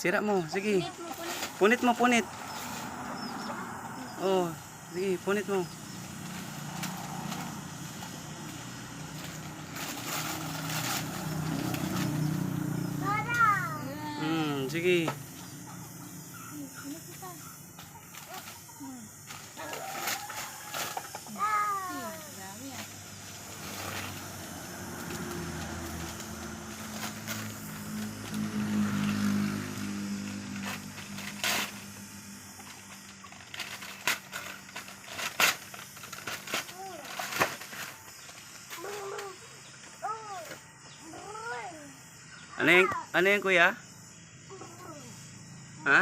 sira mo. Sige. Punit mo, punit. Punit mo, punit. Oh, sige, punit mo. Sige. Ano yan, kuya? Ha?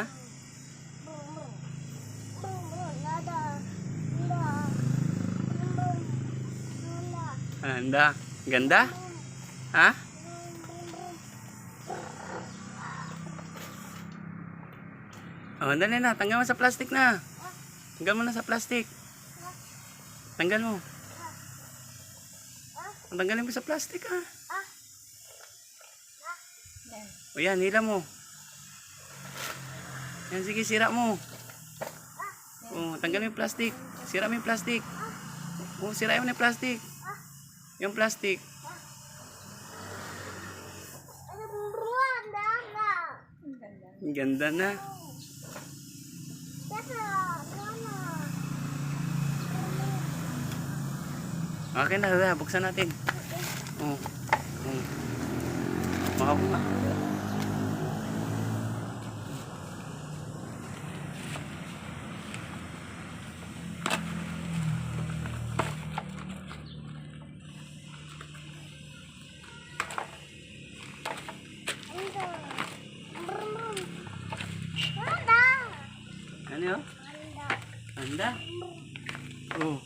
Ganda. Ganda? Ha? Oh, dali na. Tanggal mo sa plastic na. Tanggal mo na sa plastic. Tanggal mo. Tanggalin mo sa plastic, ha? O yan, hila mo. Yan, sige, sira mo. O, tanggalin mo yung plastic. Sira mo yung plastic. O, sirain mo na yung plastic. Yung plastic. Ang ganda na. Okay na, buksan natin. O. O. Makabuka. Ano yun? Anda? Oh.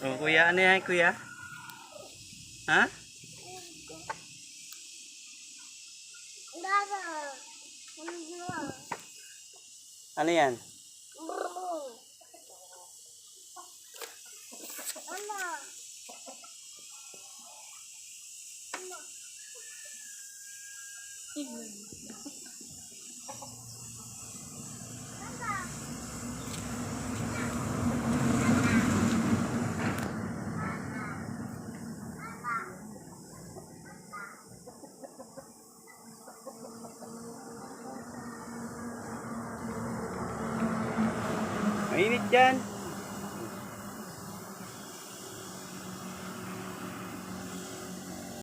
Oh, kuya, ano yan, kuya? Ha? Ano yan? Mainit dyan.